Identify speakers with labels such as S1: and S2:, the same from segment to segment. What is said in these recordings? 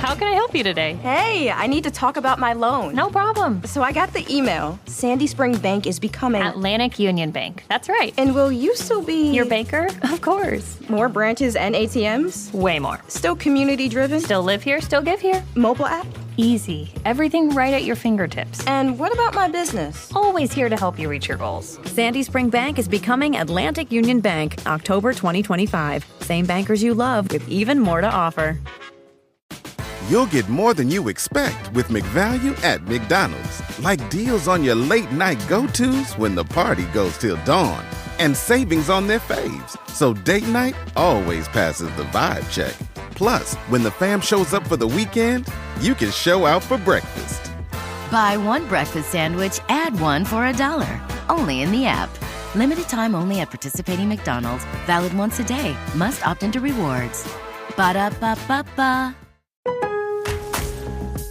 S1: How can I help you today?
S2: Hey, I need to talk about my loan.
S1: No problem.
S2: So I got the email. Sandy Spring Bank is becoming...
S1: Atlantic Union Bank. That's right.
S2: And will you still be...
S1: Your banker? Of course.
S2: More branches and ATMs?
S1: Way more.
S2: Still community-driven?
S1: Still live here, still give here.
S2: Mobile app?
S1: Easy. Everything right at your fingertips.
S2: And what about my business?
S1: Always here to help you reach your goals.
S3: Sandy Spring Bank is becoming Atlantic Union Bank, October 2025. Same bankers you love with even more to offer.
S4: You'll get more than you expect with McValue at McDonald's. Like deals on your late night go-tos when the party goes till dawn. And savings on their faves. So date night always passes the vibe check. Plus, when the fam shows up for the weekend, you can show out for breakfast.
S5: Buy one breakfast sandwich, add one for $1. Only in the app. Limited time only at participating McDonald's. Valid once a day. Must opt into rewards. Ba-da-ba-ba-ba.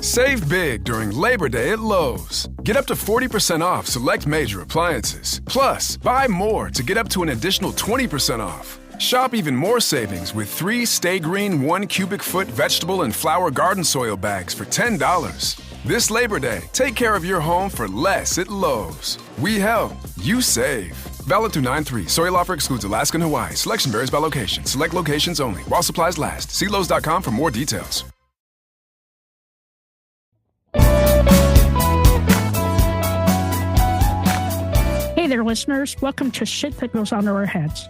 S6: Save big during Labor Day at Lowe's. Get up to 40% off select major appliances. Plus, buy more to get up to an additional 20% off. Shop even more savings with 3 Stay Green 1 cubic foot vegetable and flower garden soil bags for $10. This Labor Day, take care of your home for less at Lowe's. We help, you save. Valid through 9/3. Soil offer excludes Alaska and Hawaii. Selection varies by location. Select locations only. While supplies last. See Lowe's.com for more details.
S7: Hey there, listeners. Welcome to Shit That Goes On in Our Heads,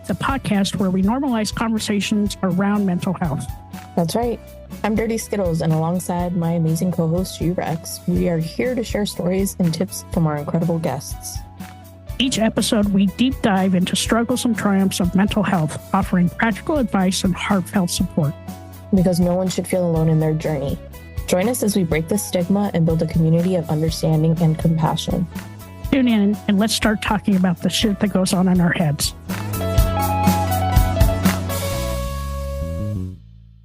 S7: the podcast where we normalize conversations around mental health.
S8: That's right. I'm Dirty Skittles, and alongside my amazing co-host, Rex, we are here to share stories and tips from our incredible guests.
S7: Each episode, we deep dive into struggles and triumphs of mental health, offering practical advice and heartfelt support.
S8: Because no one should feel alone in their journey. Join us as we break the stigma and build a community of understanding and compassion.
S7: Tune in and let's start talking about the shit that goes on in our heads.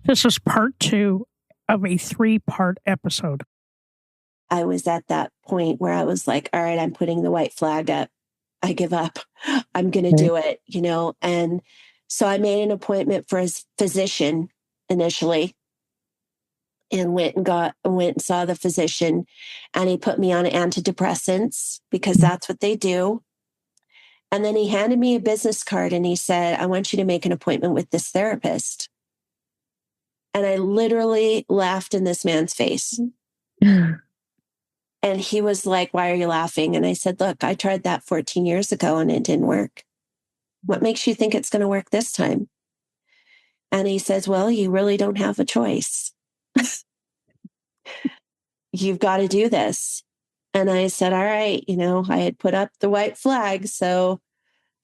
S7: This is part 2 of a 3-part episode.
S9: I was at that point where I was like, all right, I'm putting the white flag up. I give up. I'm going to do it, And so I made an appointment for a physician initially and went and saw the physician, and he put me on antidepressants because that's what they do. And then he handed me a business card and he said, I want you to make an appointment with this therapist. And I literally laughed in this man's face. And he was like, why are you laughing? And I said, look, I tried that 14 years ago and it didn't work. What makes you think it's going to work this time? And he says, well, you really don't have a choice. You've got to do this. And I said, all right, I had put up the white flag, so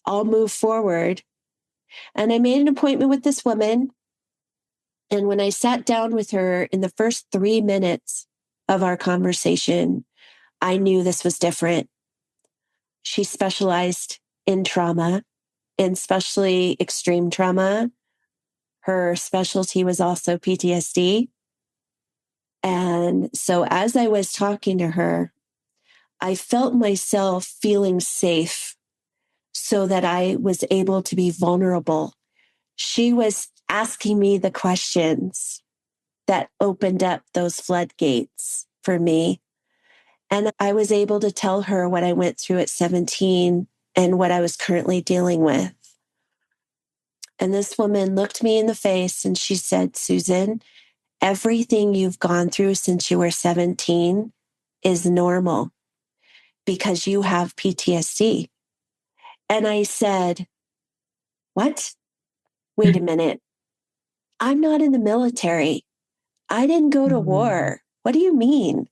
S9: I'll move forward. And I made an appointment with this woman. And when I sat down with her in the first 3 minutes of our conversation, I knew this was different. She specialized in trauma, and especially extreme trauma. Her specialty was also PTSD. And so as I was talking to her, I felt myself feeling safe so that I was able to be vulnerable. She was asking me the questions that opened up those floodgates for me. And I was able to tell her what I went through at 17 and what I was currently dealing with. And this woman looked me in the face and she said, Susan, everything you've gone through since you were 17 is normal because you have PTSD. And I said, what? Wait a minute. I'm not in the military. I didn't go to war. What do you mean?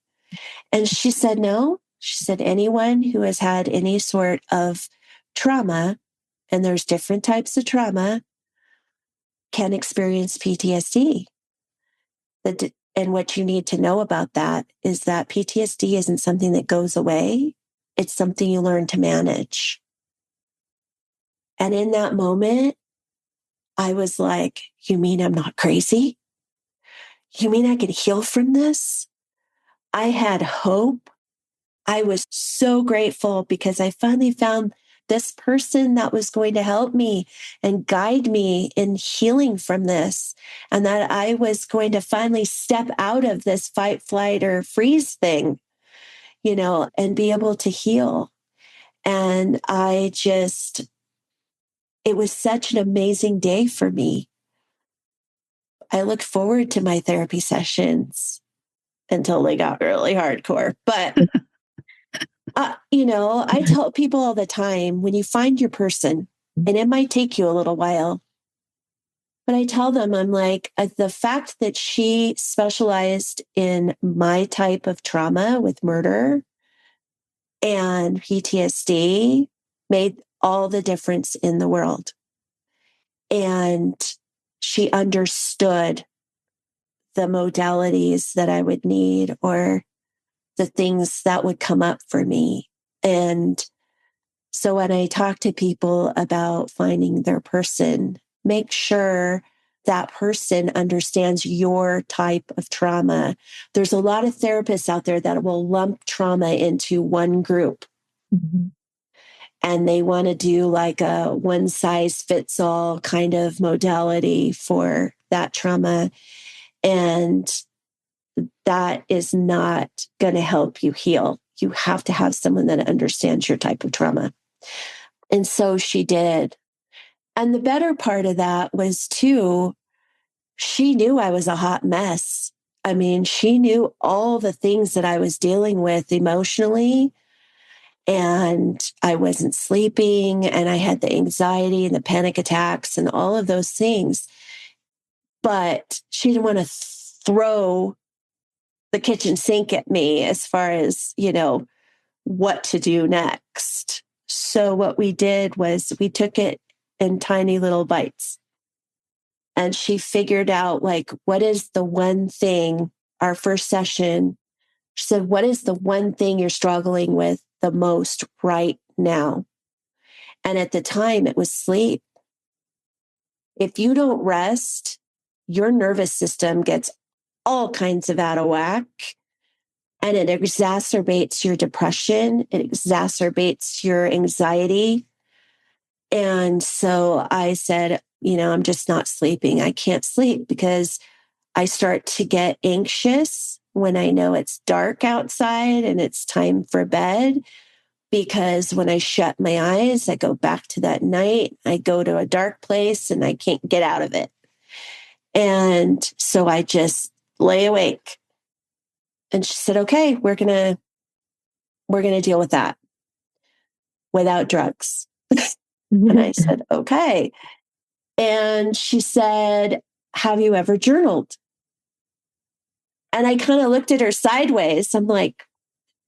S9: And she said, no. She said, anyone who has had any sort of trauma, and there's different types of trauma, can experience PTSD. And what you need to know about that is that PTSD isn't something that goes away. It's something you learn to manage. And in that moment, I was like, you mean I'm not crazy? You mean I can heal from this? I had hope. I was so grateful because I finally found this person that was going to help me and guide me in healing from this, and that I was going to finally step out of this fight, flight, or freeze thing, and be able to heal. And it was such an amazing day for me. I look forward to my therapy sessions until they got really hardcore. But, I tell people all the time, when you find your person, and it might take you a little while, but I tell them, I'm like, the fact that she specialized in my type of trauma with murder and PTSD made all the difference in the world. And she understood the modalities that I would need or the things that would come up for me. And so when I talk to people about finding their person, make sure that person understands your type of trauma. There's a lot of therapists out there that will lump trauma into one group.
S8: Mm-hmm.
S9: And they want to do like a one size fits all kind of modality for that trauma. And that is not going to help you heal. You have to have someone that understands your type of trauma. And so she did. And the better part of that was too, she knew I was a hot mess. I mean, she knew all the things that I was dealing with emotionally. And I wasn't sleeping, and I had the anxiety and the panic attacks and all of those things. But she didn't want to throw the kitchen sink at me as far as, what to do next. So what we did was we took it in tiny little bites. And she figured out, like, what is the one thing, our first session, she said, what is the one thing you're struggling with the most right now? And at the time, it was sleep. If you don't rest, your nervous system gets all kinds of out of whack, and it exacerbates your depression. It exacerbates your anxiety. And so I said, I'm just not sleeping. I can't sleep because I start to get anxious when I know it's dark outside and it's time for bed, because when I shut my eyes, I go back to that night. I go to a dark place and I can't get out of it. And so I just lay awake. And she said, okay, we're going to deal with that without drugs. And I said, okay. And she said, have you ever journaled? And I kind of looked at her sideways. I'm like,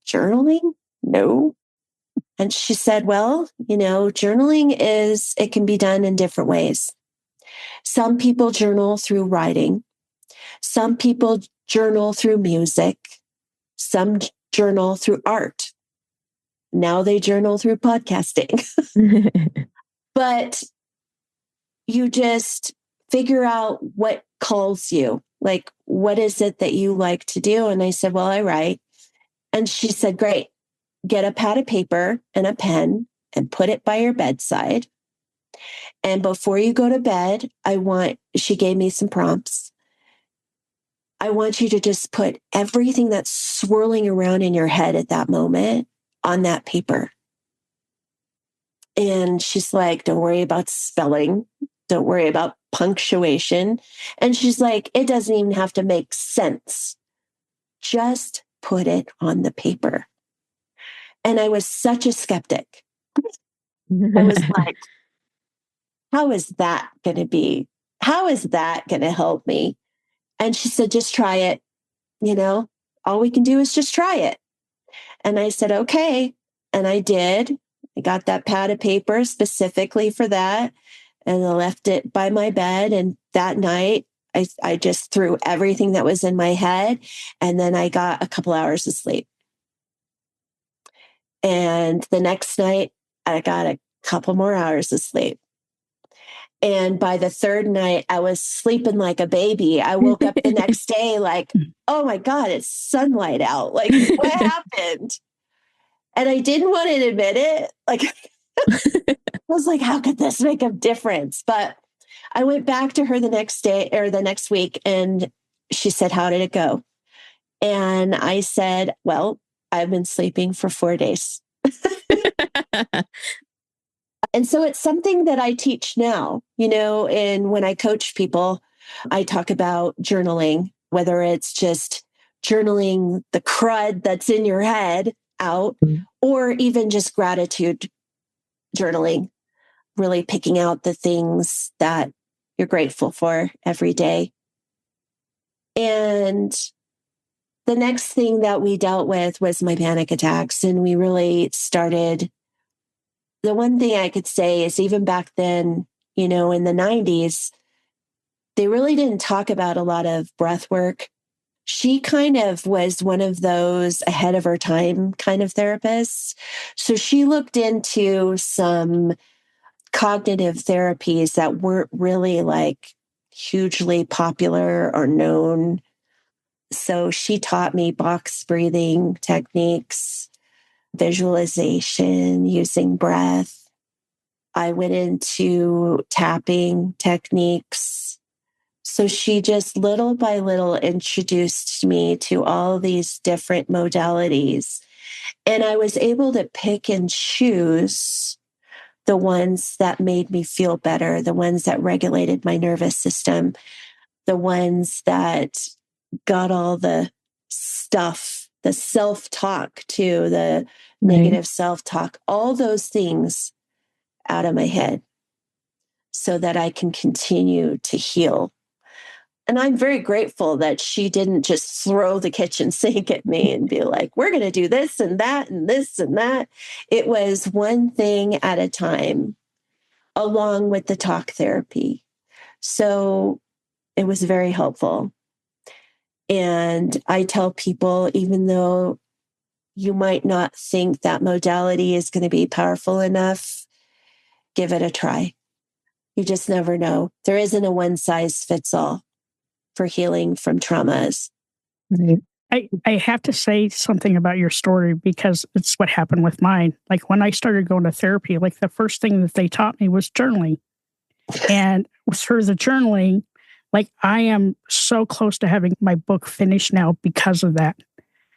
S9: journaling? No. And she said, well, journaling it can be done in different ways. Some people journal through writing. Some people journal through music. Some journal through art. Now they journal through podcasting. But you just figure out what calls you. Like, what is it that you like to do? And I said, well, I write. And she said, great. Get a pad of paper and a pen and put it by your bedside. And before you go to bed, she gave me some prompts. I want you to just put everything that's swirling around in your head at that moment on that paper. And she's like, don't worry about spelling. Don't worry about punctuation. And she's like, it doesn't even have to make sense. Just put it on the paper. And I was such a skeptic. I was like, how is that going to be? How is that going to help me? And she said, just try it. All we can do is just try it. And I said, okay. And I did. I got that pad of paper specifically for that. And I left it by my bed. And that night, I just threw everything that was in my head. And then I got a couple hours of sleep. And the next night, I got a couple more hours of sleep. And by the third night, I was sleeping like a baby. I woke up the next day like, oh my God, it's sunlight out. Like, what happened? And I didn't want to admit it. Like, I was like, how could this make a difference? But I went back to her the next day or the next week, and she said, how did it go? And I said, well, I've been sleeping for 4 days. And so it's something that I teach now, and when I coach people, I talk about journaling, whether it's just journaling the crud that's in your head out, or even just gratitude journaling, really picking out the things that you're grateful for every day. And the next thing that we dealt with was my panic attacks. And we really started. The one thing I could say is even back then, in the 90s, they really didn't talk about a lot of breath work. She kind of was one of those ahead of her time kind of therapists. So she looked into some cognitive therapies that weren't really like hugely popular or known. So she taught me box breathing techniques, visualization, using breath. I went into tapping techniques. So she just little by little introduced me to all these different modalities. And I was able to pick and choose the ones that made me feel better, the ones that regulated my nervous system, the ones that got all the stuff, the self-talk too, the negative self-talk, all those things out of my head so that I can continue to heal. And I'm very grateful that she didn't just throw the kitchen sink at me and be like, we're going to do this and that and this and that. It was one thing at a time, along with the talk therapy. So it was very helpful. And I tell people, even though you might not think that modality is going to be powerful enough, give it a try. You just never know. There isn't a one size fits all for healing from traumas.
S7: Right. I have to say something about your story because it's what happened with mine. Like when I started going to therapy, like the first thing that they taught me was journaling. And through the journaling, like I am so close to having my book finished now because of that.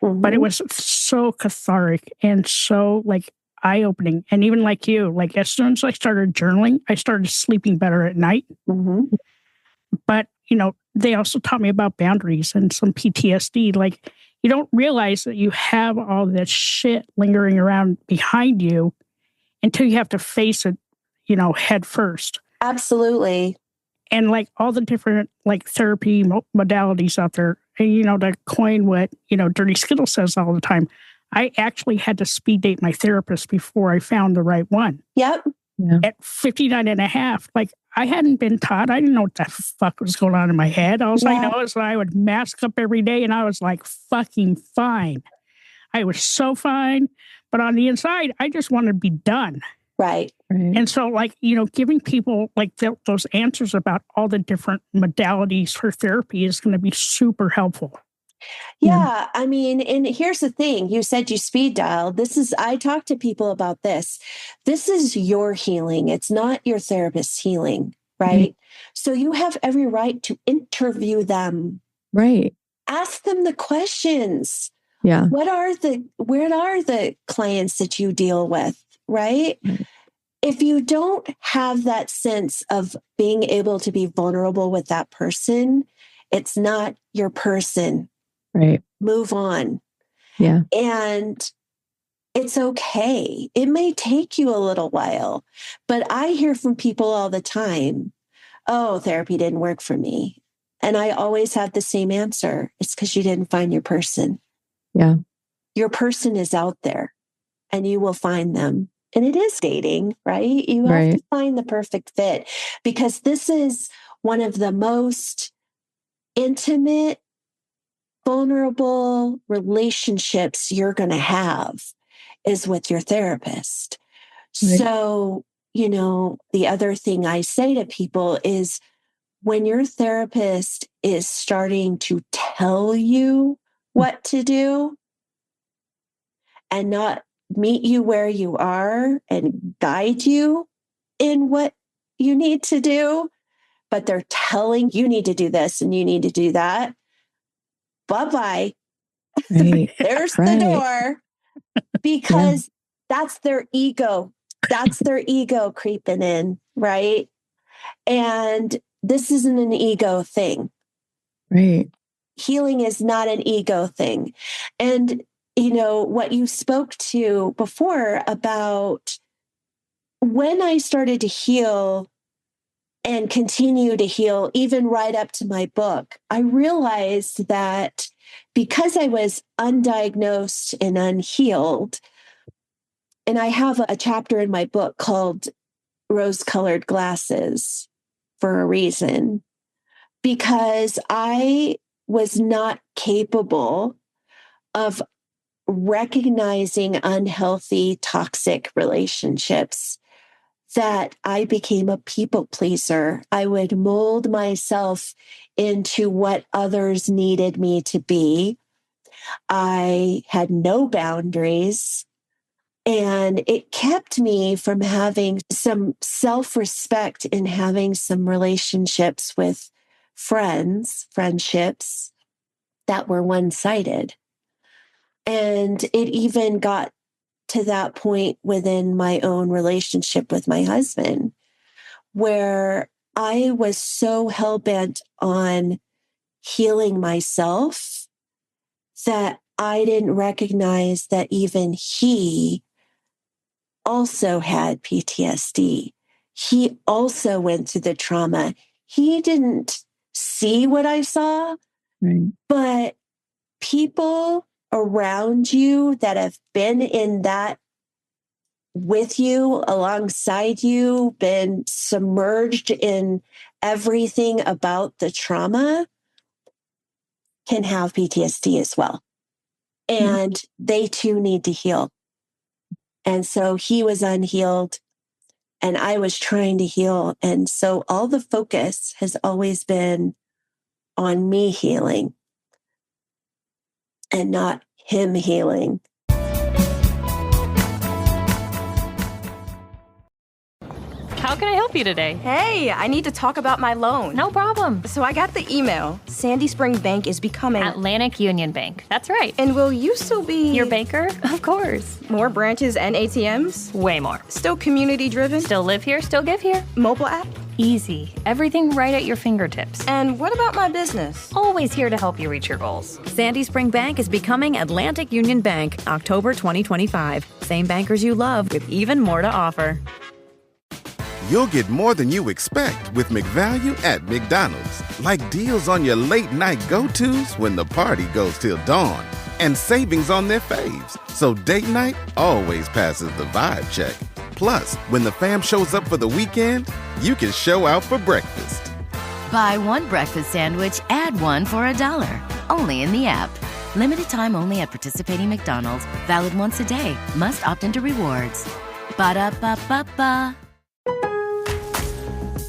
S7: But it was so cathartic and so like eye-opening. And even like you, like as soon as I started journaling, I started sleeping better at night. But, they also taught me about boundaries and some PTSD. Like you don't realize that you have all this shit lingering around behind you until you have to face it, head first.
S9: Absolutely.
S7: And like all the different like therapy modalities out there, and, to coin what, Dirty Skittle says all the time, I actually had to speed date my therapist before I found the right one.
S9: Yep.
S8: Yeah.
S7: At 59 and a half, like I hadn't been taught. I didn't know what the fuck was going on in my head. All I know is that I would mask up every day and I was like fucking fine. I was so fine. But on the inside, I just wanted to be done.
S9: Right.
S7: And so like, giving people like those answers about all the different modalities for therapy is going to be super helpful.
S9: Yeah. I mean, and here's the thing. You said you speed dial. I talk to people about this. This is your healing. It's not your therapist's healing, right? So you have every right to interview them.
S8: Right.
S9: Ask them the questions.
S8: Yeah.
S9: Where are the clients that you deal with, right? If you don't have that sense of being able to be vulnerable with that person, it's not your person.
S8: Right.
S9: Move on.
S8: Yeah.
S9: And it's okay. It may take you a little while, but I hear from people all the time, oh, therapy didn't work for me. And I always have the same answer. It's because you didn't find your person.
S8: Yeah.
S9: Your person is out there and you will find them. And it is dating, right? You have to find the perfect fit because this is one of the most intimate, vulnerable relationships you're going to have is with your therapist. So, the other thing I say to people is when your therapist is starting to tell you what to do and not meet you where you are and guide you in what you need to do, but they're telling you need to do this and you need to do that. Bye-bye.
S8: Right.
S9: There's
S8: Right.
S9: the door, because that's their ego. That's their ego creeping in, right? And this isn't an ego thing.
S8: Right.
S9: Healing is not an ego thing. And, what you spoke to before about when I started to heal and continue to heal, even right up to my book, I realized that because I was undiagnosed and unhealed, and I have a chapter in my book called Rose-Colored Glasses for a reason, because I was not capable of recognizing unhealthy, toxic relationships, that I became a people pleaser. I would mold myself into what others needed me to be. I had no boundaries, and it kept me from having some self-respect in having some relationships with friendships that were one-sided. And it even got to that point within my own relationship with my husband, where I was so hell-bent on healing myself that I didn't recognize that even he also had PTSD. He also went through the trauma. He didn't see what I saw, but people around you that have been in that with you, alongside you, been submerged in everything about the trauma, can have PTSD as well. And they too need to heal. And so he was unhealed and I was trying to heal. And so all the focus has always been on me healing and not him healing.
S1: How can I help you today?
S2: Hey, I need to talk about my loan.
S1: No problem.
S2: So I got the email. Sandy Spring Bank is becoming
S1: Atlantic Union Bank. That's right.
S2: And will you still be
S1: Your banker? Of course.
S2: More branches and ATMs?
S1: Way more.
S2: Still community driven?
S1: Still live here, still give here.
S2: Mobile app?
S1: Easy. Everything right at your fingertips.
S2: And what about my business?
S1: Always here to help you reach your goals.
S3: Sandy Spring Bank is becoming Atlantic Union Bank, October 2025. Same bankers you love with even more to offer.
S4: You'll get more than you expect with McValue at McDonald's. Like deals on your late night go-tos when the party goes till dawn. And savings on their faves. So date night always passes the vibe check. Plus, when the fam shows up for the weekend, you can show out for breakfast.
S5: Buy one breakfast sandwich, add one for $1. Only in the app. Limited time only at participating McDonald's. Valid once a day. Must opt into rewards. Ba-da-ba-ba-ba.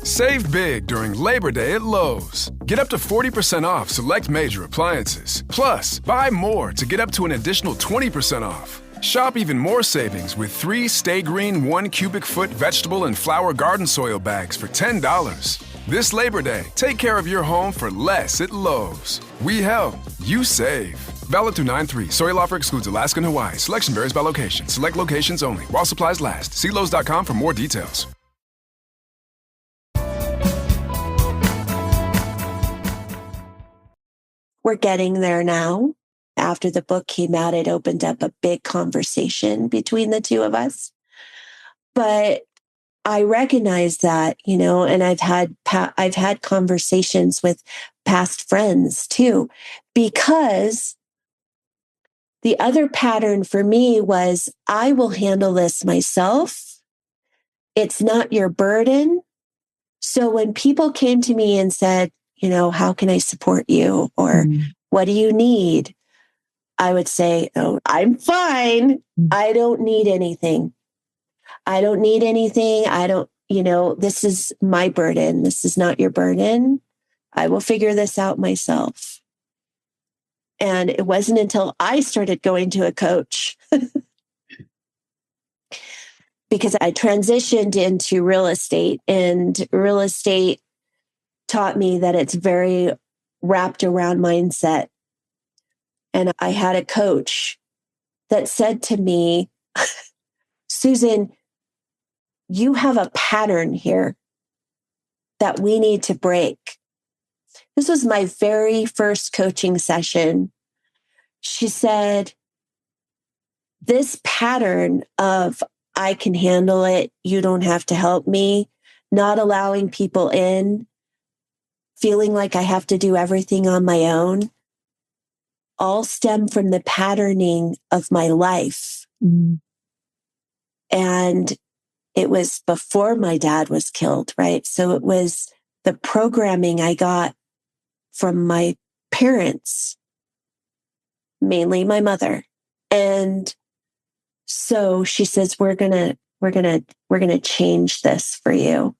S6: Save big during Labor Day at Lowe's. Get up to 40% off select major appliances. Plus, buy more to get up to an additional 20% off. Shop even more savings with 3 Stay Green 1 cubic foot vegetable and flower garden soil bags for $10. This Labor Day, take care of your home for less at Lowe's. We help, you save. Valid through 9/3. Soil offer excludes Alaska and Hawaii. Selection varies by location. Select locations only. While supplies last. See Lowe's.com for more details.
S9: We're getting there now. After the book came out, it opened up a big conversation between the two of us. But I recognize that, and I've had conversations with past friends too, because the other pattern for me was, I will handle this myself. It's not your burden. So when people came to me and said, how can I support you? Or what do you need? I would say, oh, I'm fine. I don't need anything. I don't need anything. This is my burden. This is not your burden. I will figure this out myself. And it wasn't until I started going to a coach because I transitioned into real estate, and real estate taught me that it's very wrapped around mindset. And I had a coach that said to me, Susan, you have a pattern here that we need to break. This was my very first coaching session. She said, this pattern of I can handle it, you don't have to help me, not allowing people in, feeling like I have to do everything on my own, all stem from the patterning of my life.
S3: Mm.
S9: And it was before my dad was killed, right? So it was the programming I got from my parents, mainly my mother. And so she says, we're going to change this for you.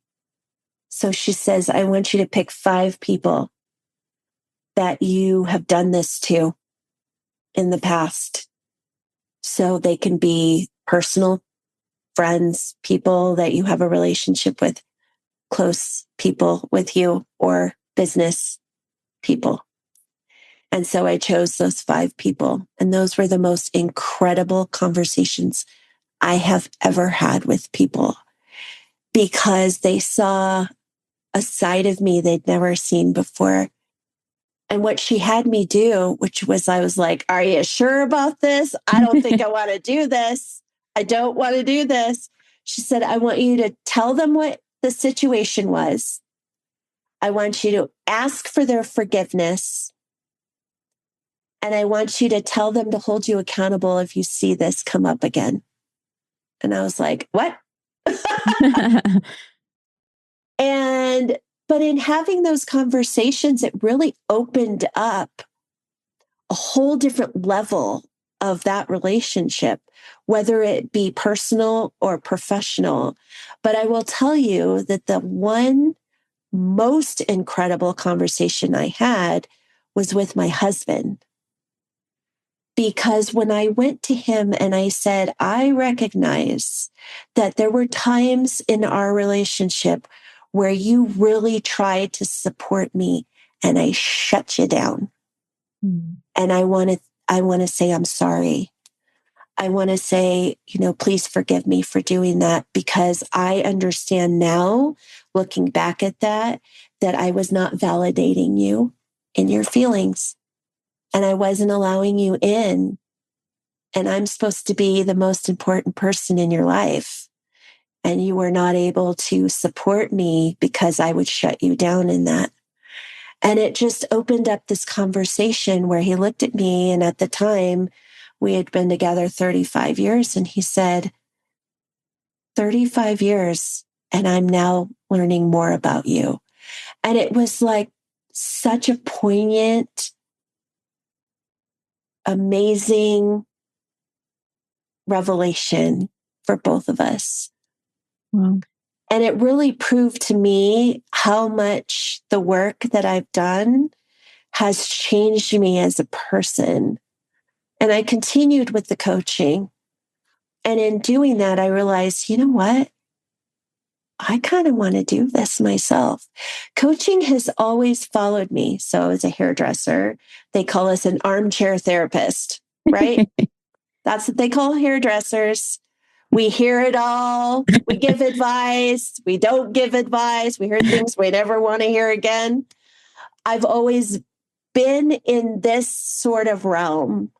S9: So she says, I want you to pick 5 people that you have done this to in the past. So they can be personal friends, people that you have a relationship with, close people with you, or business people. And so I chose those 5 people. And those were the most incredible conversations I have ever had with people, because they saw a side of me they'd never seen before. And what she had me do, which was, I was like, are you sure about this? I don't think I want to do this. I don't want to do this. She said, I want you to tell them what the situation was. I want you to ask for their forgiveness. And I want you to tell them to hold you accountable if you see this come up again. And I was like, what? But in having those conversations, it really opened up a whole different level of that relationship, whether it be personal or professional. But I will tell you that the one most incredible conversation I had was with my husband. Because when I went to him and I said, I recognize that there were times in our relationship where you really tried to support me and I shut you down. Mm. And I want to say, I'm sorry. I want to say, please forgive me for doing that, because I understand now, looking back at that I was not validating you in your feelings. And I wasn't allowing you in. And I'm supposed to be the most important person in your life. And you were not able to support me because I would shut you down in that. And it just opened up this conversation where he looked at me. And at the time, we had been together 35 years. And he said, 35 years, and I'm now learning more about you. And it was like such a poignant, amazing revelation for both of us.
S3: Wow.
S9: And it really proved to me how much the work that I've done has changed me as a person. And I continued with the coaching. And in doing that, I realized, you know what? I kind of want to do this myself. Coaching has always followed me. So as a hairdresser, they call us an armchair therapist, right? That's what they call hairdressers. We hear it all. We give advice. We don't give advice. We hear things we never want to hear again. I've always been in this sort of realm.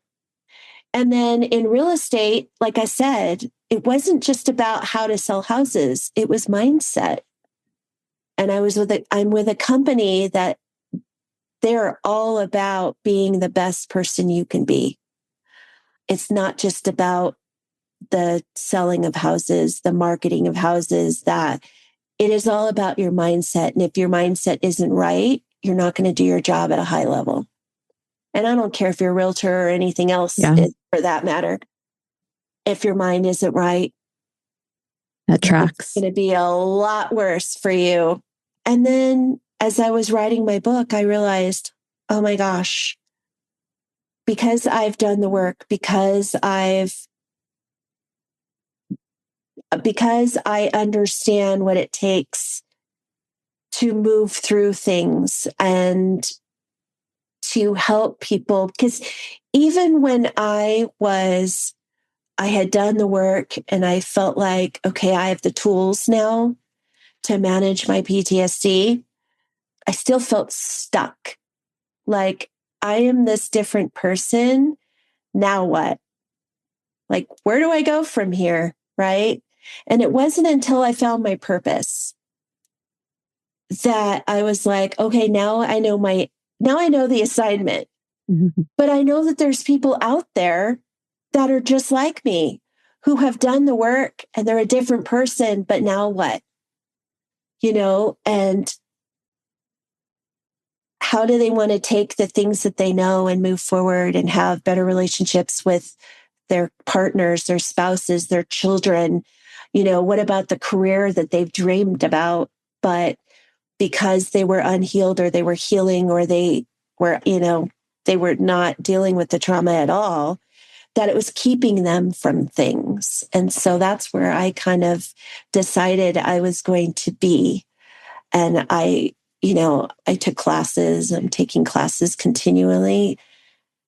S9: And then in real estate, like I said, it wasn't just about how to sell houses. It was mindset. And I'm with a company that they're all about being the best person you can be. It's not just about the selling of houses, the marketing of houses, that it is all about your mindset. And if your mindset isn't right, you're not going to do your job at a high level. And I don't care if you're a realtor or anything else, for that matter. If your mind isn't right,
S3: that tracks.
S9: It's going to be a lot worse for you. And then as I was writing my book, I realized, oh my gosh, because I've done the work, because I've because I understand what it takes to move through things and to help people. Because even when I had done the work and I felt like, okay, I have the tools now to manage my PTSD, I still felt stuck. Like, I am this different person. Now what? Like, where do I go from here? Right? And it wasn't until I found my purpose that I was like, okay, now I know the assignment, but I know that there's people out there that are just like me who have done the work and they're a different person, but now what? And how do they want to take the things that they know and move forward and have better relationships with their partners, their spouses, their children? What about the career that they've dreamed about, but because they were unhealed or they were healing or they were, they were not dealing with the trauma at all, that it was keeping them from things. And so that's where I kind of decided I was going to be. And I took classes. I'm taking classes continually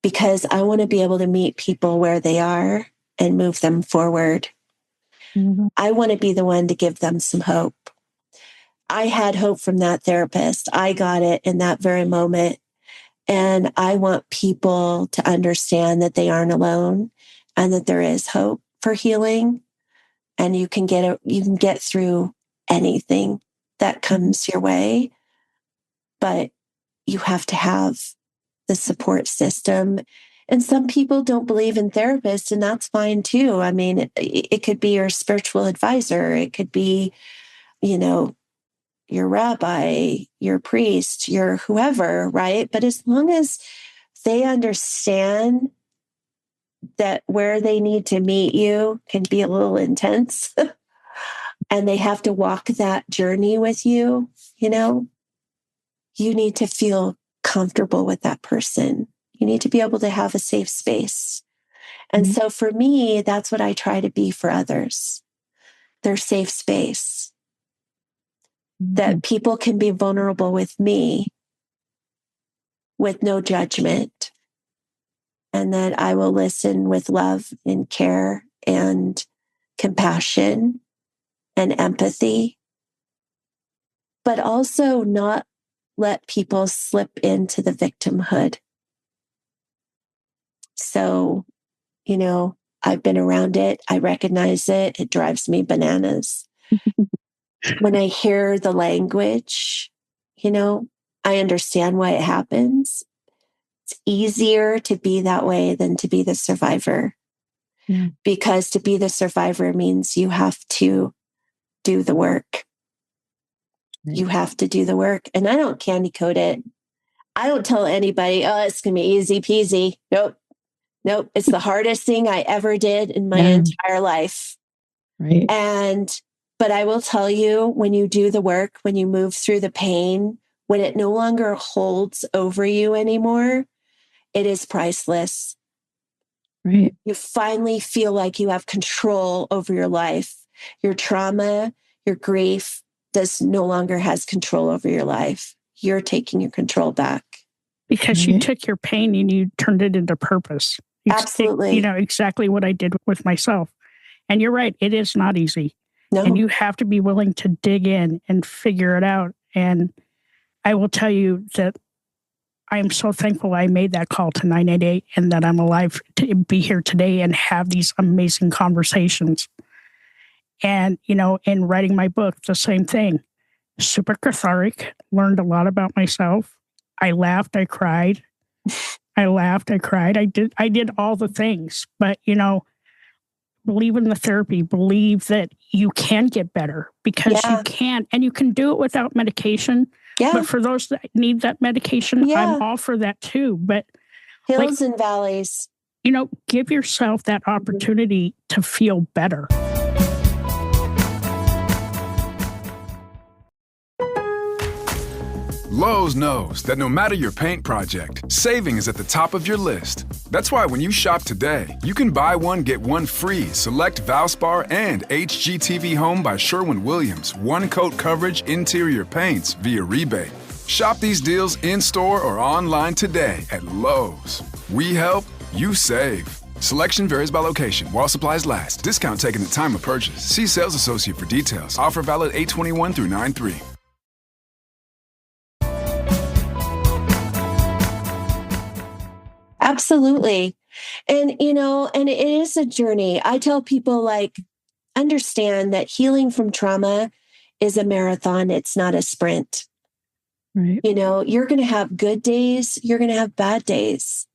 S9: because I want to be able to meet people where they are and move them forward. Mm-hmm. I want to be the one to give them some hope. I had hope from that therapist. I got it in that very moment. And I want people to understand that they aren't alone and that there is hope for healing. And you can get through anything that comes your way, but you have to have the support system. And some people don't believe in therapists, and that's fine too. I mean, it could be your spiritual advisor. It could be, your rabbi, your priest, your whoever, right? But as long as they understand that where they need to meet you can be a little intense and they have to walk that journey with you, you need to feel comfortable with that person. You need to be able to have a safe space. And so for me, that's what I try to be for others, their safe space. That people can be vulnerable with me with no judgment, and that I will listen with love and care and compassion and empathy, but also not let people slip into the victimhood. So, I've been around it. I recognize it. It drives me bananas. When I hear the language, I understand why it happens. It's easier to be that way than to be the survivor. Yeah. Because to be the survivor means you have to do the work. Right. You have to do the work. And I don't candy coat it. I don't tell anybody, oh, it's going to be easy peasy. Nope. It's the hardest thing I ever did in my entire life. Right. But I will tell you, when you do the work, when you move through the pain, when it no longer holds over you anymore, it is priceless. Right. You finally feel like you have control over your life. Your trauma, your grief no longer has control over your life. You're taking your control back.
S7: Because you took your pain and you turned it into purpose.
S9: Absolutely.
S7: Exactly what I did with myself. And you're right, it is not easy. No. And you have to be willing to dig in and figure it out. And I will tell you that I am so thankful I made that call to 988 and that I'm alive to be here today and have these amazing conversations. And, in writing my book, the same thing. Super cathartic, learned a lot about myself. I laughed, I cried. I did all the things. But, believe in the therapy, believe that you can get better because you can, and you can do it without medication. Yeah. But for those that need that medication, I'm all for that too. But
S9: hills and valleys,
S7: give yourself that opportunity to feel better.
S6: Lowe's knows that no matter your paint project, saving is at the top of your list. That's why when you shop today, you can buy one, get one free select Valspar and HGTV Home by Sherwin-Williams one-coat coverage interior paints via rebate. Shop these deals in-store or online today at Lowe's. We help, you save. Selection varies by location. While supplies last. Discount taken at time of purchase. See sales associate for details. Offer valid 8/21 through 9/3.
S9: Absolutely. And, and it is a journey. I tell people, like, understand that healing from trauma is a marathon. It's not a sprint.
S8: Right.
S9: You're going to have good days. You're going to have bad days.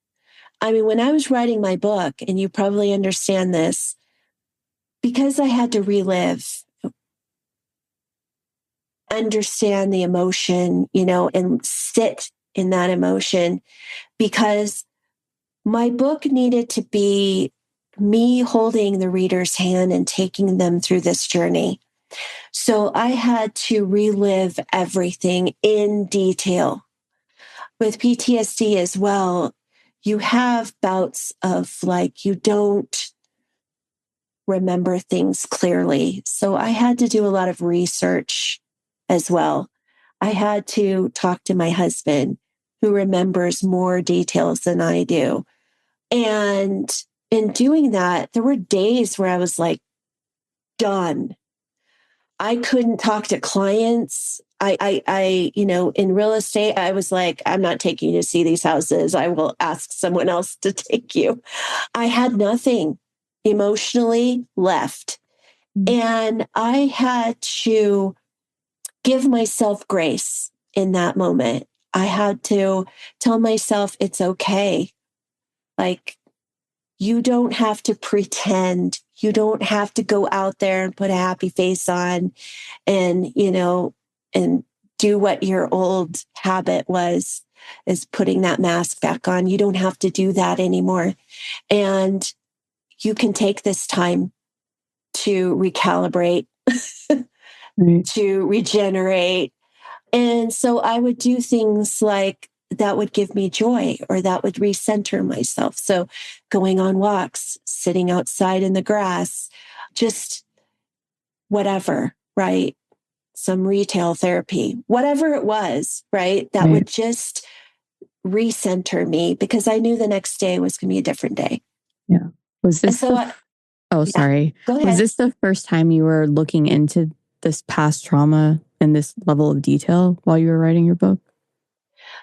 S9: I mean, when I was writing my book, and you probably understand this, because I had to relive, understand the emotion, and sit in that emotion, because my book needed to be me holding the reader's hand and taking them through this journey. So I had to relive everything in detail. With PTSD as well, you have bouts of, like, you don't remember things clearly. So I had to do a lot of research as well. I had to talk to my husband, who remembers more details than I do. And in doing that, there were days where I was like, done. I couldn't talk to clients. I, in real estate, I was like, I'm not taking you to see these houses. I will ask someone else to take you. I had nothing emotionally left. And I had to give myself grace in that moment. I had to tell myself it's okay. Like, you don't have to pretend. You don't have to go out there and put a happy face on and, and do what your old habit was, is putting that mask back on. You don't have to do that anymore. And you can take this time to recalibrate, to regenerate. And so I would do things like that would give me joy, or that would recenter myself. So going on walks, sitting outside in the grass, just whatever, right? Some retail therapy, whatever it was, right? That would just recenter me, because I knew the next day was going to be a different day.
S10: Yeah. Was this sorry.
S9: Go ahead.
S10: Was this the first time you were looking into this past trauma in this level of detail while you were writing your book?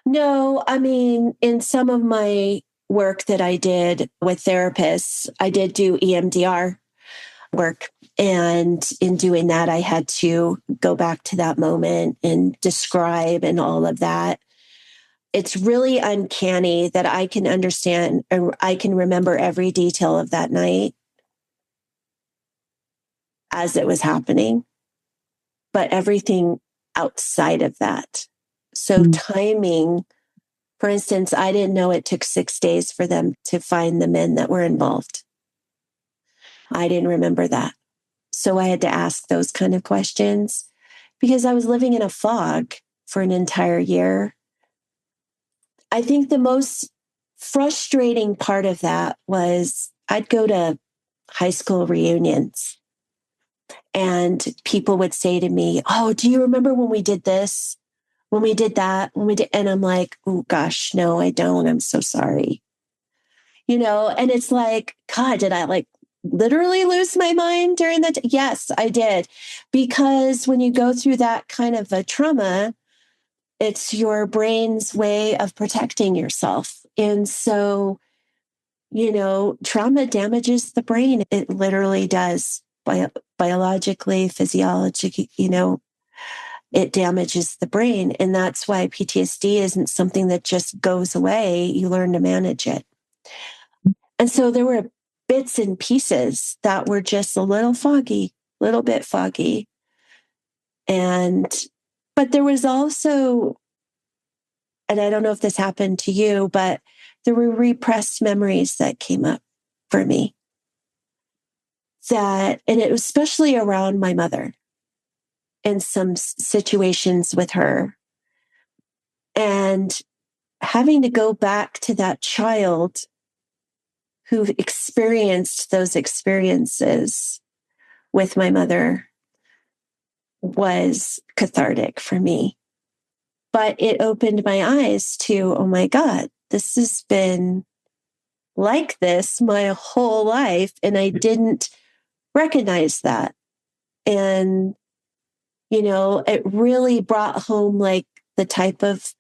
S9: No, I mean, in some of my work that I did with therapists, I did do EMDR work. And in doing that, I had to go back to that moment and describe and all of that. It's really uncanny that I can understand, or I can remember every detail of that night as it was happening, but everything outside of that. So timing, for instance, I didn't know it took 6 days for them to find the men that were involved. I didn't remember that. So I had to ask those kind of questions, because I was living in a fog for an entire year. I think the most frustrating part of that was I'd go to high school reunions, and people would say to me, "Oh, do you remember when we did this? When we did that, when we did," and I'm like, "Oh gosh, no, I don't. I'm so sorry." And it's like, God, did I literally lose my mind during that? Yes, I did. Because when you go through that kind of a trauma, it's your brain's way of protecting yourself. And so, trauma damages the brain. It literally does, biologically, physiologically, it damages the brain. And that's why PTSD isn't something that just goes away. You learn to manage it. And so there were bits and pieces that were just a little bit foggy. But there was also, and I don't know if this happened to you, but there were repressed memories that came up for me. And it was especially around my mother, in some situations with her, And having to go back to that child who experienced those experiences with my mother was cathartic for me. But it opened my eyes to, oh my God, this has been like this my whole life. And I didn't recognize that. And, it really brought home like the type of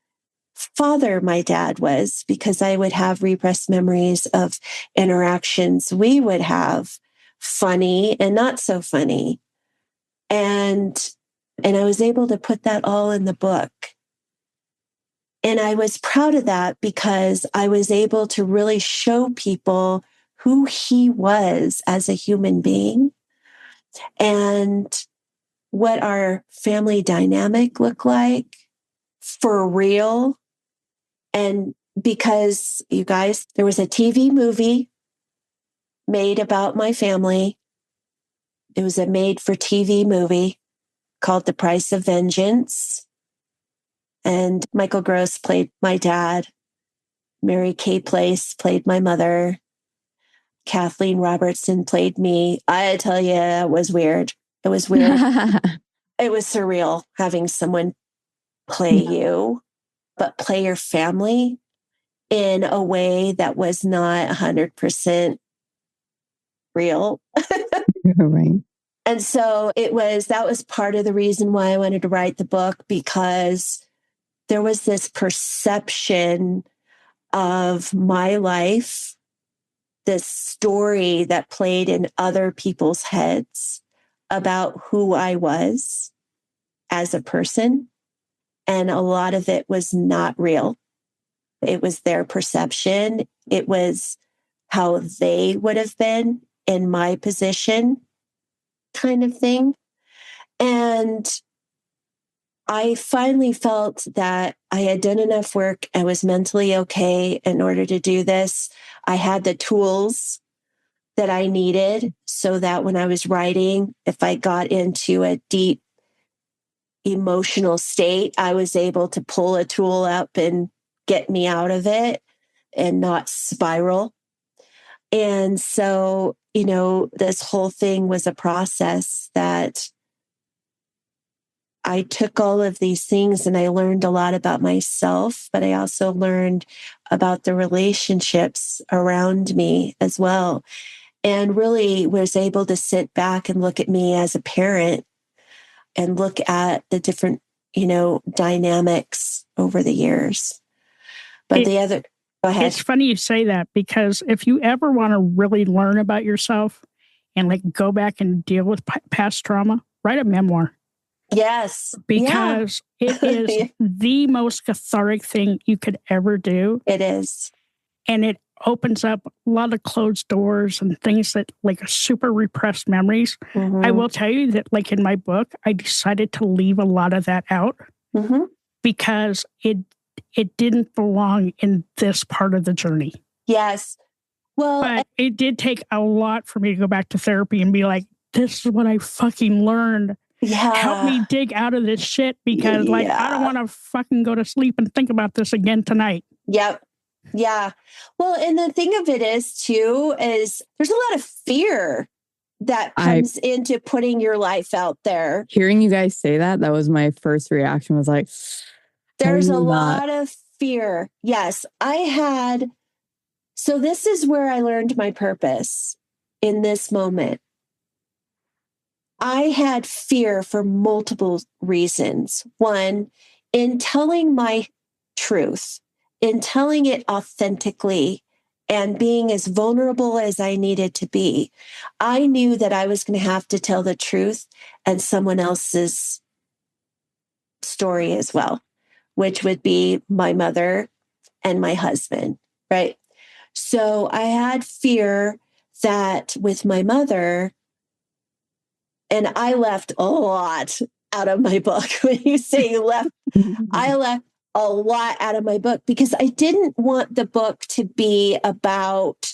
S9: father my dad was, because I would have repressed memories of interactions we would have, funny and not so funny. And I was able to put that all in the book. And I was proud of that because I was able to really show people who he was as a human being and what our family dynamic looked like for real. And because, you guys, there was a TV movie made about my family. It was a made-for-TV movie called The Price of Vengeance. And Michael Gross played my dad. Mary Kay Place played my mother. Kathleen Robertson played me. I tell you, it was weird. It was weird. It was surreal having someone play you, but play your family in a way that was not 100% real.
S10: Right.
S9: And so that was part of the reason why I wanted to write the book, because there was this perception of my life, this story that played in other people's heads about who I was as a person. And a lot of it was not real. It was their perception. It was how they would have been in my position, kind of thing. And I finally felt that I had done enough work. I was mentally okay in order to do this. I had the tools that I needed so that when I was writing, if I got into a deep emotional state, I was able to pull a tool up and get me out of it and not spiral. And so, this whole thing was a process that I took all of these things and I learned a lot about myself, but I also learned about the relationships around me as well. And really was able to sit back and look at me as a parent and look at the different, dynamics over the years. But go ahead.
S7: It's funny you say that, because if you ever want to really learn about yourself and like go back and deal with past trauma, write a memoir.
S9: Yes.
S7: Because it is the most cathartic thing you could ever do.
S9: It is.
S7: And it opens up a lot of closed doors and things that like super repressed memories. Mm-hmm. I will tell you that like in my book, I decided to leave a lot of that out because it didn't belong in this part of the journey.
S9: Yes. Well,
S7: but it did take a lot for me to go back to therapy and be like, this is what I fucking learned.
S9: Yeah.
S7: Help me dig out of this shit, because I don't want to fucking go to sleep and think about this again tonight.
S9: Yep. Yeah. Well, and the thing of it is too, is there's a lot of fear that comes into putting your life out there.
S10: Hearing you guys say that was my first reaction, was like,
S9: there's a lot of fear. Yes. So this is where I learned my purpose in this moment. I had fear for multiple reasons. One, in telling my truth, in telling it authentically and being as vulnerable as I needed to be, I knew that I was going to have to tell the truth and someone else's story as well, which would be my mother and my husband, right? So I had fear that with my mother, and I left a lot out of my book. When you say left, I left a lot out of my book because I didn't want the book to be about,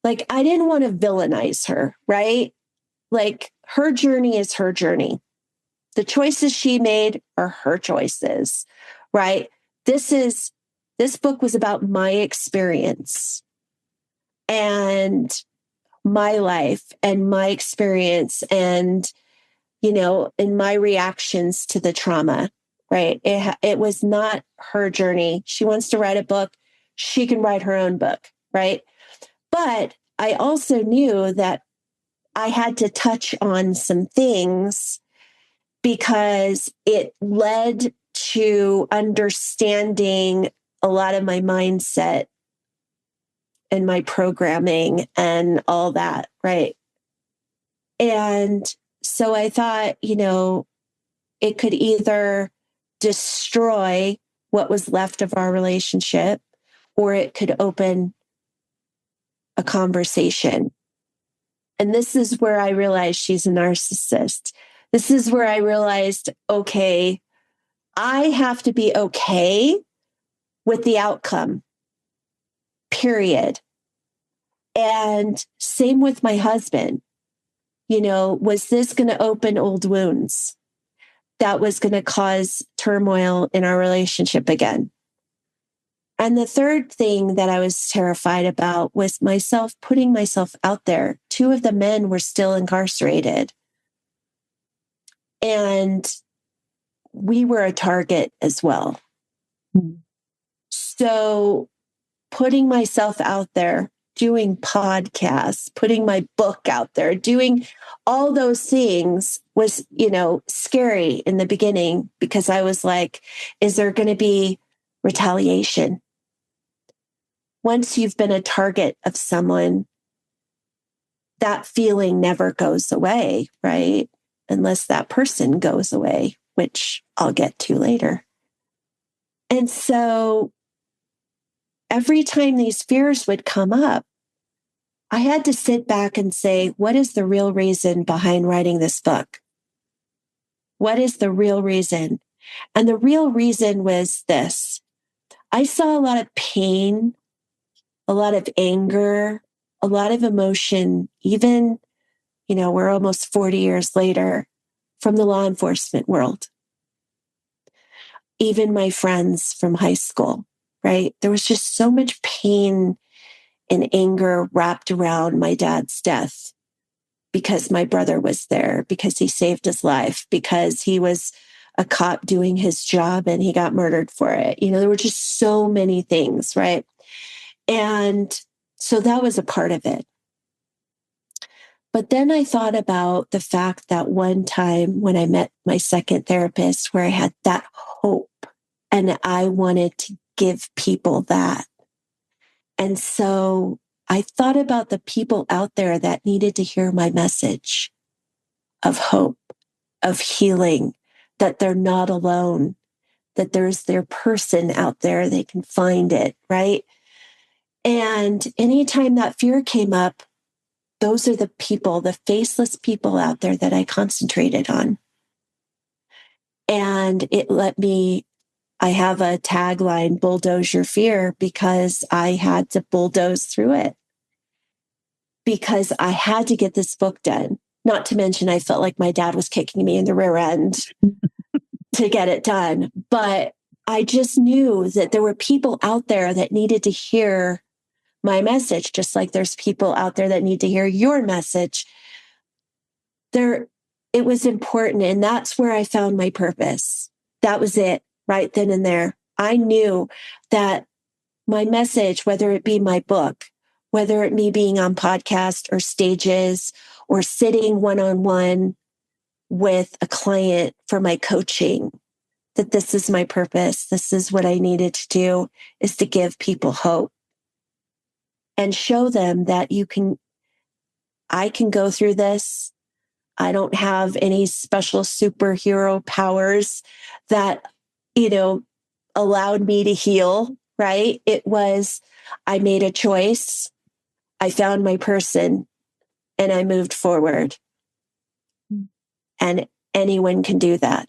S9: like, I didn't want to villainize her, right? Like, her journey is her journey. The choices she made are her choices, right? this book was about my experience and my life and my experience and, in my reactions to the trauma, right? It was not her journey. She wants to write a book. She can write her own book, right? But I also knew that I had to touch on some things because it led to understanding a lot of my mindset and my programming and all that, right? And so I thought, it could either destroy what was left of our relationship or it could open a conversation. And this is where I realized she's a narcissist. This is where I realized, okay, I have to be okay with the outcome, period. And same with my husband. Was this going to open old wounds that was going to cause turmoil in our relationship again? And the third thing that I was terrified about was putting myself out there. 2 of the men were still incarcerated. And we were a target as well. Mm-hmm. So putting myself out there, doing podcasts, putting my book out there, doing all those things was, scary in the beginning because I was like, is there going to be retaliation? Once you've been a target of someone, that feeling never goes away, right? Unless that person goes away, which I'll get to later. And so every time these fears would come up, I had to sit back and say, what is the real reason behind writing this book? What is the real reason? And the real reason was this. I saw a lot of pain, a lot of anger, a lot of emotion, even, we're almost 40 years later, from the law enforcement world. Even my friends from high school, right? There was just so much pain and anger wrapped around my dad's death because my brother was there, because he saved his life, because he was a cop doing his job and he got murdered for it. There were just so many things, right? And so that was a part of it. But then I thought about the fact that one time when I met my second therapist, where I had that hope and I wanted to give people that. And so I thought about the people out there that needed to hear my message of hope, of healing, that they're not alone, that there's their person out there, they can find it, right? And anytime that fear came up, those are the people, the faceless people out there that I concentrated on. And it let me, I have a tagline, bulldoze your fear, because I had to bulldoze through it. Because I had to get this book done. Not to mention, I felt like my dad was kicking me in the rear end to get it done. But I just knew that there were people out there that needed to hear my message, just like there's people out there that need to hear your message. It was important. And that's where I found my purpose. That was it right then and there. I knew that my message, whether it be my book, whether it be being on podcast or stages or sitting one-on-one with a client for my coaching, that this is my purpose. This is what I needed to do, is to give people hope and show them that I can go through this. I don't have any special superhero powers that, allowed me to heal, right? It was, I made a choice. I found my person and I moved forward. And anyone can do that.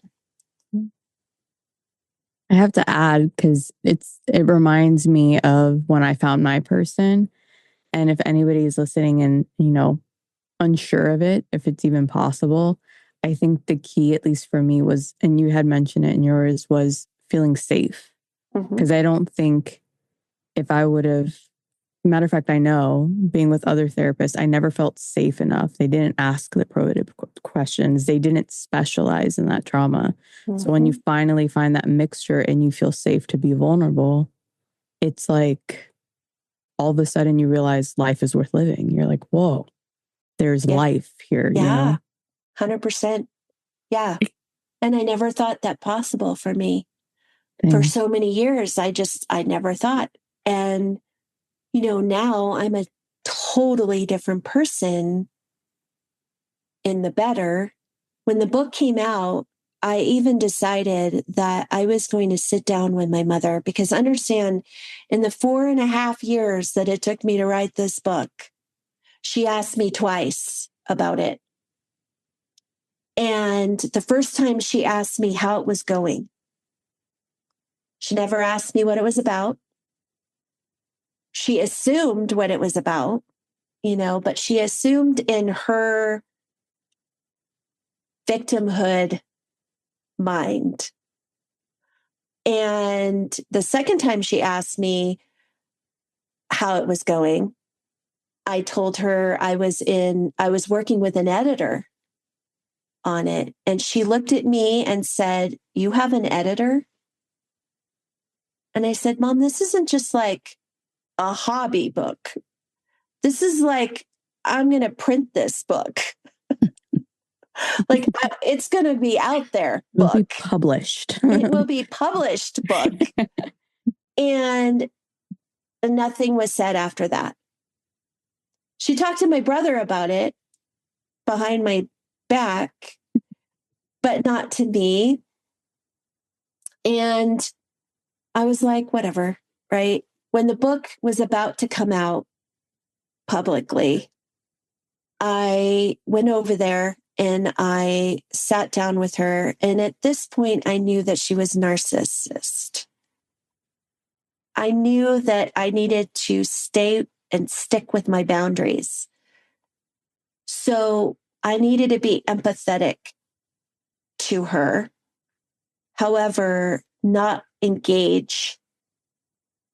S10: I have to add, because it reminds me of when I found my person. And if anybody's listening and, unsure of it, if it's even possible, I think the key, at least for me, was, and you had mentioned it in yours, was feeling safe. Because I don't think if I would have, matter of fact, I know being with other therapists, I never felt safe enough. They didn't ask the probative questions. They didn't specialize in that trauma. So when you finally find that mixture and you feel safe to be vulnerable, it's like all of a sudden you realize life is worth living. You're like, whoa, there's life here.
S9: Yeah.
S10: You know?
S9: 100%. Yeah. And I never thought that possible for me.
S10: Same.
S9: For so many years. I never thought. And, you know, now I'm a totally different person in the better. When the book came out, I even decided that I was going to sit down with my mother, because understand, in the 4.5 years that it took me to write this book, she asked me twice about it. And the first time she asked me how it was going. She never asked me what it was about. She assumed what it was about, you know, but she assumed in her victimhood mind. And the second time she asked me how it was going, I told her I was working with an editor on it. And she looked at me and said, "You have an editor?" And I said, "Mom, this isn't just like a hobby book. This is like, I'm going to print this book." Like, it's going to be out there. Book.
S10: It will be published.
S9: It will be published book. And nothing was said after that. She talked to my brother about it behind my back, but not to me. And I was like, whatever, right? When the book was about to come out publicly, I went over there and I sat down with her. And at this point, I knew that she was a narcissist. I knew that I needed to stay and stick with my boundaries. So I needed to be empathetic to her. However, not engage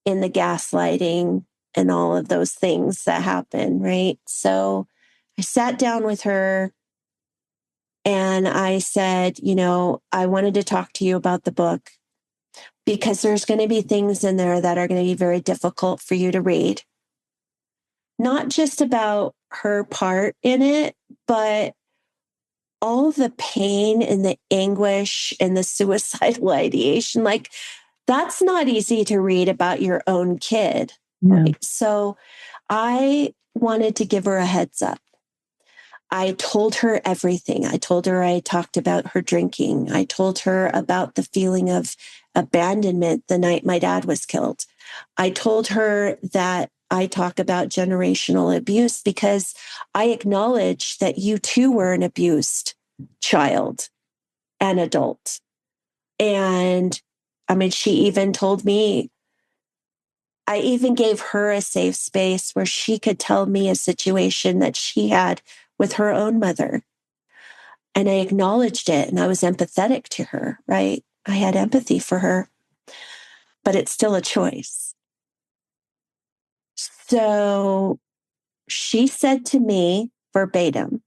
S9: in the gaslighting and all of those things that happen, right? So I sat down with her and I said, you know, I wanted to talk to you about the book because there's going to be things in there that are going to be very difficult for you to read. Not just about her part in it, but all the pain and the anguish and the suicidal ideation. Like, that's not easy to read about your own kid.
S10: Yeah.
S9: Right? So I wanted to give her a heads up. I told her everything. I told her I talked about her drinking. I told her about the feeling of abandonment the night my dad was killed. I told her that I talk about generational abuse because I acknowledge that you too were an abused child and adult. And I mean, she even told me, I even gave her a safe space where she could tell me a situation that she had with her own mother. And I acknowledged it and I was empathetic to her, right? I had empathy for her, but it's still a choice. So she said to me verbatim,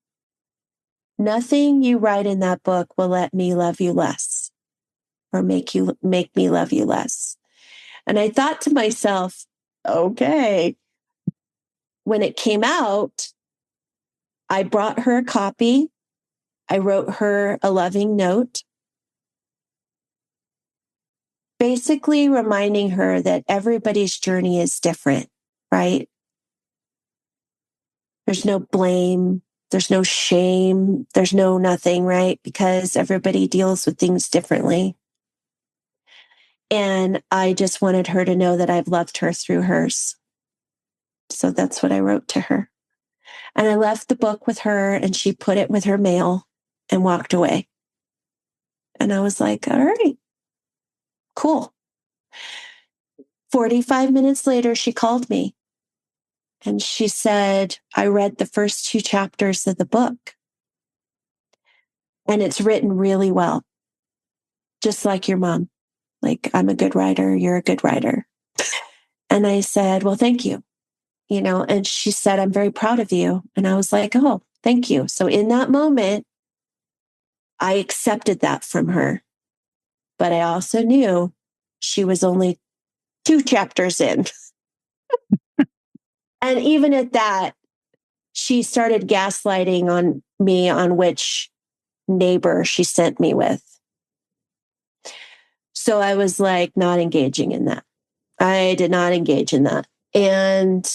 S9: "Nothing you write in that book will let me love you less or make me love you less." And I thought to myself, okay. When it came out, I brought her a copy. I wrote her a loving note, basically reminding her that everybody's journey is different, right? There's no blame. There's no shame. There's no nothing, right? Because everybody deals with things differently. And I just wanted her to know that I've loved her through hers. So that's what I wrote to her. And I left the book with her and she put it with her mail and walked away. And I was like, all right, cool. 45 minutes later, she called me and she said, "I read the first 2 chapters of the book and it's written really well, just like your mom. Like, I'm a good writer. You're a good writer. And I said, well, thank you. And she said, I'm very proud of you. And I was like, oh, thank you. So in that moment, I accepted that from her. But I also knew she was only 2 chapters in. And even at that, she started gaslighting on me on which neighbor she sent me with. So I was like, not engaging in that. I did not engage in that. And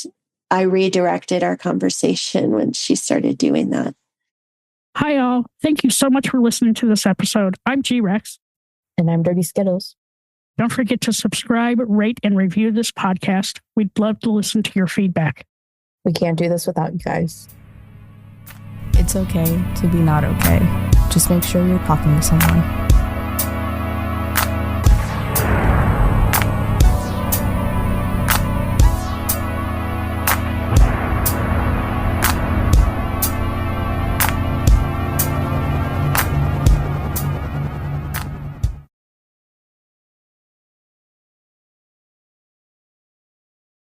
S9: I redirected our conversation when she started doing that.
S7: Hi, all. Thank you so much for listening to this episode. I'm G-Rex.
S8: And I'm Dirty Skittles.
S7: Don't forget to subscribe, rate, and review this podcast. We'd love to listen to your feedback.
S8: We can't do this without you guys.
S11: It's okay to be not okay. Just make sure you're talking to someone.